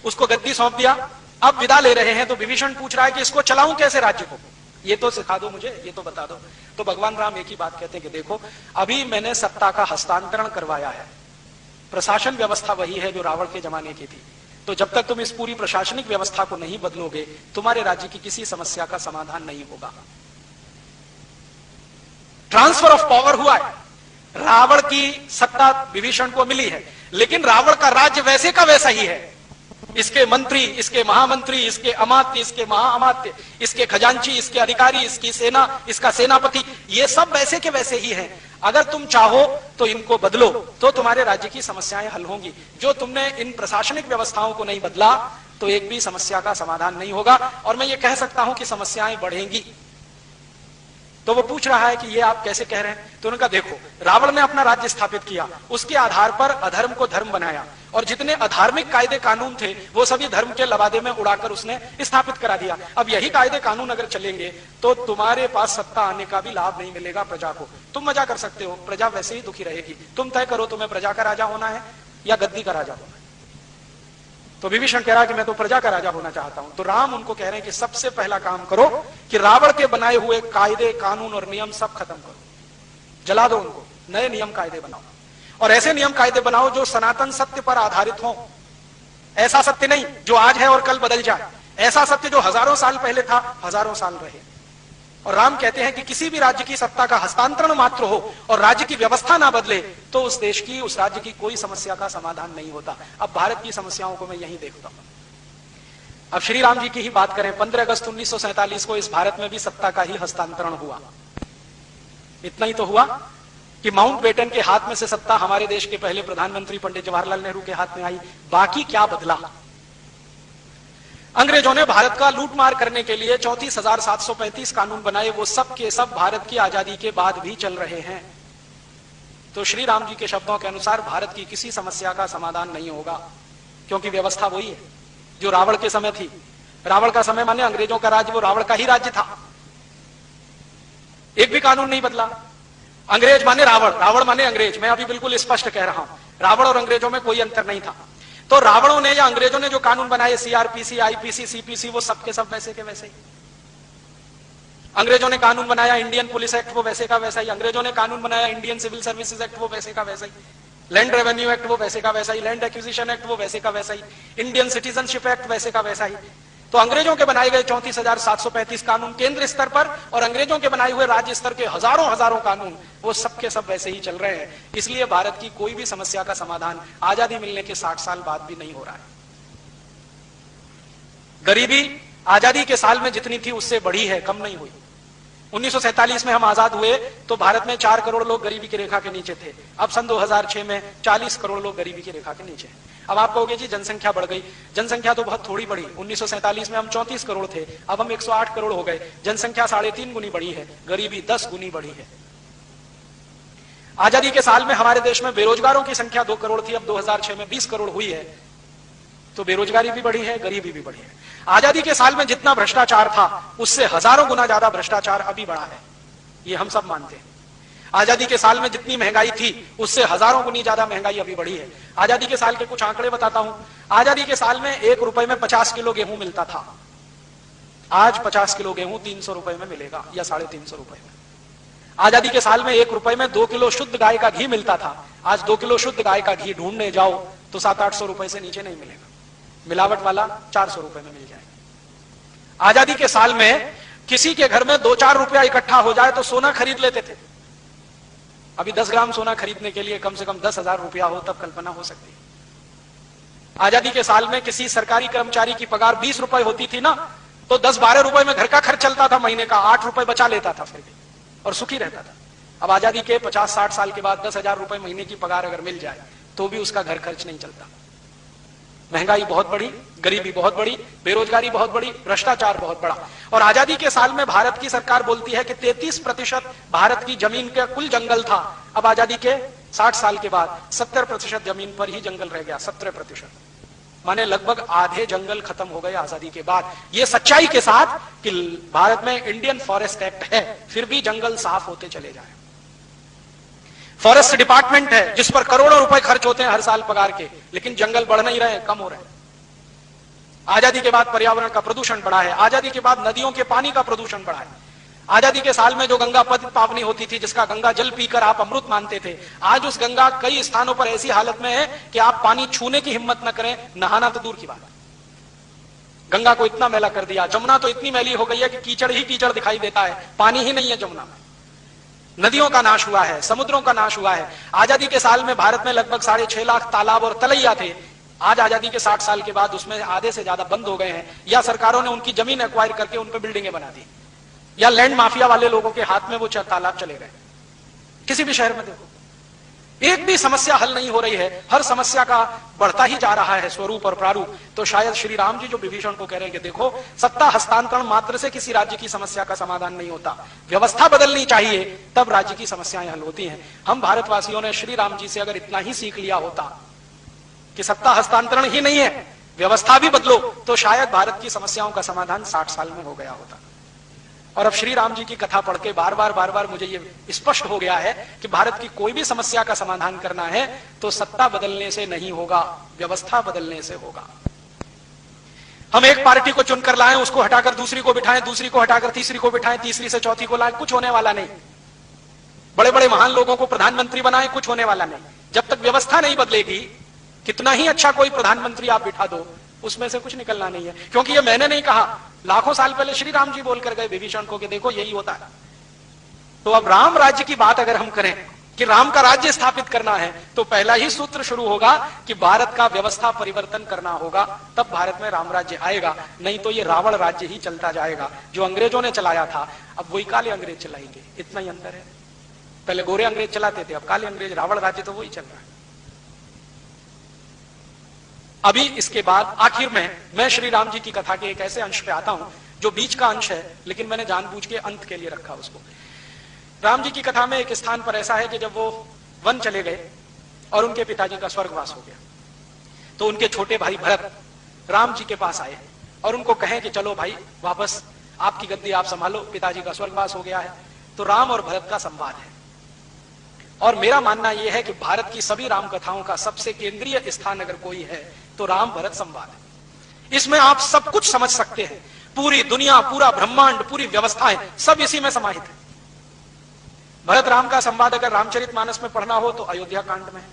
उसको गद्दी सौंप दिया, अब विदा ले रहे हैं तो विभीषण पूछ रहा है कि इसको चलाऊं कैसे राज्य को, ये तो सिखा दो मुझे, ये तो बता दो। तो भगवान राम एक ही बात कहते हैं कि देखो अभी मैंने सत्ता का हस्तांतरण करवाया है, प्रशासन व्यवस्था वही है जो रावण के जमाने की थी, तो जब तक तुम इस पूरी प्रशासनिक व्यवस्था को नहीं बदलोगे तुम्हारे राज्य की किसी समस्या का समाधान नहीं होगा। ट्रांसफर ऑफ पावर हुआ है, रावण की सत्ता विभीषण को मिली है, लेकिन रावण का राज्य वैसे का वैसा ही है। इसके मंत्री, इसके महामंत्री, इसके अमात्य, इसके महाअमात्य, इसके खजांची, इसके अधिकारी, इसकी सेना, इसका सेनापति, ये सब वैसे के वैसे ही हैं। अगर तुम चाहो तो इनको बदलो तो तुम्हारे राज्य की समस्याएं हल होंगी। जो तुमने इन प्रशासनिक व्यवस्थाओं को नहीं बदला तो एक भी समस्या का समाधान नहीं होगा, और मैं ये कह सकता हूं कि समस्याएं बढ़ेंगी। तो वो पूछ रहा है कि ये आप कैसे कह रहे हैं? तो उन्होंने कहा देखो, रावण ने अपना राज्य स्थापित किया, उसके आधार पर अधर्म को धर्म बनाया, और जितने अधार्मिक कायदे कानून थे वो सभी धर्म के लबादे में उड़ाकर उसने स्थापित करा दिया। अब यही कायदे कानून अगर चलेंगे तो तुम्हारे पास सत्ता आने का भी लाभ नहीं मिलेगा प्रजा को। तुम मजा कर सकते हो, प्रजा वैसे ही दुखी रहेगी। तुम तय करो तुम्हें प्रजा का राजा होना है या गद्दी का राजा होना है। तो विभीषण कह रहा है कि मैं तो प्रजा का राजा होना चाहता हूं। तो राम उनको कह रहे हैं कि सबसे पहला काम करो कि रावण के बनाए हुए कायदे कानून और नियम सब खत्म करो, जला दो उनको, नए नियम कायदे बनाओ, और ऐसे नियम कायदे बनाओ जो सनातन सत्य पर आधारित हो। ऐसा सत्य नहीं जो आज है और कल बदल जाए, ऐसा सत्य जो हजारों साल पहले था हजारों साल रहे। और राम कहते हैं कि किसी भी राज्य की सत्ता का हस्तांतरण मात्र हो और राज्य की व्यवस्था ना बदले तो उस देश की, उस राज्य की कोई समस्या का समाधान नहीं होता। अब भारत की समस्याओं को मैं यहीं देखता हूं। अब श्री राम जी की ही बात करें, 15 अगस्त 1947 को इस भारत में भी सत्ता का ही हस्तांतरण हुआ। इतना ही तो हुआ कि माउंटबेटन के हाथ में से सत्ता हमारे देश के पहले प्रधानमंत्री पंडित जवाहरलाल नेहरू के हाथ में आई। बाकी क्या बदला? अंग्रेजों ने भारत का लूटमार करने के लिए 34,735 कानून बनाए, वो सब के सब भारत की आजादी के बाद भी चल रहे हैं। तो श्री राम जी के शब्दों के अनुसार भारत की किसी समस्या का समाधान नहीं होगा, क्योंकि व्यवस्था वही है जो रावण के समय थी। रावण का समय माने अंग्रेजों का राज्य, वो रावण का ही राज्य था, एक भी कानून नहीं बदला। अंग्रेज माने रावण, रावण माने अंग्रेज। मैं अभी बिल्कुल स्पष्ट कह रहा हूं, रावण और अंग्रेजों में कोई अंतर नहीं था। तो रावणों ने या अंग्रेजों ने जो कानून बनाए, सीआरपीसी, आईपीसी, सीपीसी, वो सबके सब वैसे के वैसे ही। अंग्रेजों ने कानून बनाया इंडियन पुलिस एक्ट, वो वैसे का वैसा ही। अंग्रेजों ने कानून बनाया इंडियन सिविल सर्विसेज एक्ट, वो वैसे का वैसा ही। लैंड रेवेन्यू एक्ट, वो वैसे का वैसा ही। लैंड एक्विजिशन एक्ट, वो वैसे का वैसा ही। इंडियन सिटीजनशिप एक्ट, वैसे का वैसा ही। तो अंग्रेजों के बनाए गए 34,735 कानून केंद्र स्तर पर और अंग्रेजों के बनाए हुए राज्य स्तर के हजारों हजारों कानून, वो सबके सब वैसे ही चल रहे हैं। इसलिए भारत की कोई भी समस्या का समाधान आजादी मिलने के 60 साल बाद भी नहीं हो रहा है। गरीबी आजादी के साल में जितनी थी उससे बढ़ी है, कम नहीं हुई। 1947 में हम आजाद हुए तो भारत में 4 करोड़ लोग गरीबी की रेखा के नीचे थे। अब सन 2006 में 40 करोड़ लोग गरीबी की रेखा के नीचे हैं। अब आप कहोगे जी जनसंख्या बढ़ गई। जनसंख्या तो बहुत थोड़ी बढ़ी। 1947 में हम 34 करोड़ थे, अब हम 108 करोड़ हो गए। जनसंख्या 3.5 गुनी बढ़ी है, गरीबी 10 गुनी बढ़ी है। आजादी के साल में हमारे देश में बेरोजगारों की संख्या 2 करोड़ थी, अब 2006 में 20 करोड़ हुई है। तो बेरोजगारी भी बढ़ी है, गरीबी भी बढ़ी है। आजादी के साल में जितना भ्रष्टाचार था उससे हजारों गुना ज्यादा भ्रष्टाचार अभी बढ़ा है, ये हम सब मानते हैं। आजादी के साल में जितनी महंगाई थी उससे हजारों गुनी ज्यादा महंगाई अभी बढ़ी है। आजादी के साल के कुछ आंकड़े बताता हूं। आजादी के साल में 1 रुपए में 50 किलो गेहूं मिलता था। आज 50 किलो गेहूं 300 रुपए में मिलेगा या 350 रुपए में। आजादी के साल में 1 रुपए में 2 किलो शुद्ध गाय का घी मिलता था। आज 2 किलो शुद्ध गाय का घी ढूंढने जाओ तो 700-800 रुपए से नीचे नहीं मिलेगा, मिलावट वाला 400 रुपए में मिल जाएगा। आजादी के साल में किसी के घर में 2-4 रुपया इकट्ठा हो जाए तो सोना खरीद लेते थे। अभी 10 ग्राम सोना खरीदने के लिए कम से कम 10,000 रुपया हो तब कल्पना हो सकती है। आजादी के साल में किसी सरकारी कर्मचारी की पगार 20 रुपए होती थी ना, तो 10-12 रुपए में घर का खर्च चलता था, महीने का 8 रुपए बचा लेता था फिर भी, और सुखी रहता था। अब आजादी के 50-60 साल के बाद 10,000 रुपए महीने की पगार अगर मिल जाए तो भी उसका घर खर्च नहीं चलता। महंगाई बहुत बढ़ी, गरीबी बहुत बढ़ी, बेरोजगारी बहुत बढ़ी, भ्रष्टाचार बहुत बढ़ा। और आजादी के साल में भारत की सरकार बोलती है कि 33% भारत की जमीन का कुल जंगल था। अब आजादी के 60 साल के बाद 70% जमीन पर ही जंगल रह गया। 17%, माने लगभग आधे जंगल खत्म हो गए आजादी के बाद। ये सच्चाई के साथ कि भारत में इंडियन फॉरेस्ट एक्ट है, फिर भी जंगल साफ होते चले जाए। फॉरेस्ट डिपार्टमेंट है जिस पर करोड़ों रुपए खर्च होते हैं हर साल पगार के, लेकिन जंगल बढ़ नहीं रहे, कम हो रहे हैं। आजादी के बाद पर्यावरण का प्रदूषण बढ़ा है, आजादी के बाद नदियों के पानी का प्रदूषण बढ़ा है। आजादी के साल में जो गंगा पद पावनी होती थी, जिसका गंगा जल पीकर आप अमृत मानते थे, आज उस गंगा कई स्थानों पर ऐसी हालत में है कि आप पानी छूने की हिम्मत न करें, नहाना तो दूर की बात है। गंगा को इतना मैला कर दिया, जमुना तो इतनी मैली हो गई है कि कीचड़ ही कीचड़ दिखाई देता है, पानी ही नहीं है जमुना में। नदियों का नाश हुआ है, समुद्रों का नाश हुआ है। आजादी के साल में भारत में लगभग 6.5 लाख तालाब और तलैया थे, आज आजादी के 60 साल के बाद उसमें आधे से ज्यादा बंद हो गए हैं, या सरकारों ने उनकी जमीन एक्वायर करके उन पर बिल्डिंगें बना दी, या लैंड माफिया वाले लोगों के हाथ में वो तालाब चले गए। किसी भी शहर में देखो, एक भी समस्या हल नहीं हो रही है, हर समस्या का बढ़ता ही जा रहा है स्वरूप और प्रारूप। तो शायद श्री राम जी जो विभीषण को कह रहे हैं कि देखो, सत्ता हस्तांतरण मात्र से किसी राज्य की समस्या का समाधान नहीं होता, व्यवस्था बदलनी चाहिए, तब राज्य की समस्याएं हल होती हैं। हम भारतवासियों ने श्री राम जी से अगर इतना ही सीख लिया होता कि सत्ता हस्तांतरण ही नहीं है, व्यवस्था भी बदलो, तो शायद भारत की समस्याओं का समाधान 60 साल में हो गया होता। और अब श्री राम जी की कथा पढ़ के बार बार मुझे ये स्पष्ट हो गया है कि भारत की कोई भी समस्या का समाधान करना है तो सत्ता बदलने से नहीं होगा, व्यवस्था बदलने से होगा। हम एक पार्टी को चुनकर लाएं, उसको हटाकर दूसरी को बिठाएं, दूसरी को हटाकर तीसरी को बिठाएं, तीसरी से चौथी को लाएं, कुछ होने वाला नहीं। बड़े बड़े महान लोगों को प्रधानमंत्री बनाएं, कुछ होने वाला नहीं। जब तक व्यवस्था नहीं बदलेगी, कितना ही अच्छा कोई प्रधानमंत्री आप बिठा दो, उसमें से कुछ निकलना नहीं है। क्योंकि ये मैंने नहीं कहा, लाखों साल पहले श्री राम जी बोलकर गए विभीषण को कि देखो यही होता है। तो अब राम राज्य की बात अगर हम करें कि राम का राज्य स्थापित करना है, तो पहला ही सूत्र शुरू होगा कि भारत का व्यवस्था परिवर्तन करना होगा, तब भारत में राम राज्य आएगा। नहीं तो ये रावण राज्य ही चलता जाएगा जो अंग्रेजों ने चलाया था, अब वही काले अंग्रेज चलाएंगे, इतना ही अंतर है। पहले गोरे अंग्रेज चलाते थे, अब काले अंग्रेज, रावण राज्य तो वही चल रहा है। अभी इसके बाद आखिर में मैं श्री राम जी की कथा के एक ऐसे अंश पे आता हूं जो बीच का अंश है, लेकिन मैंने जानबूझ के अंत के लिए रखा उसको। राम जी की कथा में एक स्थान पर ऐसा है कि जब वो वन चले गए और उनके पिताजी का स्वर्गवास हो गया, तो उनके छोटे भाई भरत राम जी के पास आए और उनको कहें कि चलो भाई वापस आपकी गद्दी आप संभालो, पिताजी का स्वर्गवास हो गया है। तो राम और भरत का संवाद है, और मेरा मानना यह है कि भारत की सभी राम कथाओं का सबसे केंद्रीय स्थान अगर कोई है तो राम भरत संवाद है। इसमें आप सब कुछ समझ सकते हैं, पूरी दुनिया, पूरा ब्रह्मांड, पूरी व्यवस्थाएं सब इसी में समाहित है। भरत राम का संवाद अगर रामचरितमानस में पढ़ना हो तो अयोध्या कांड में है,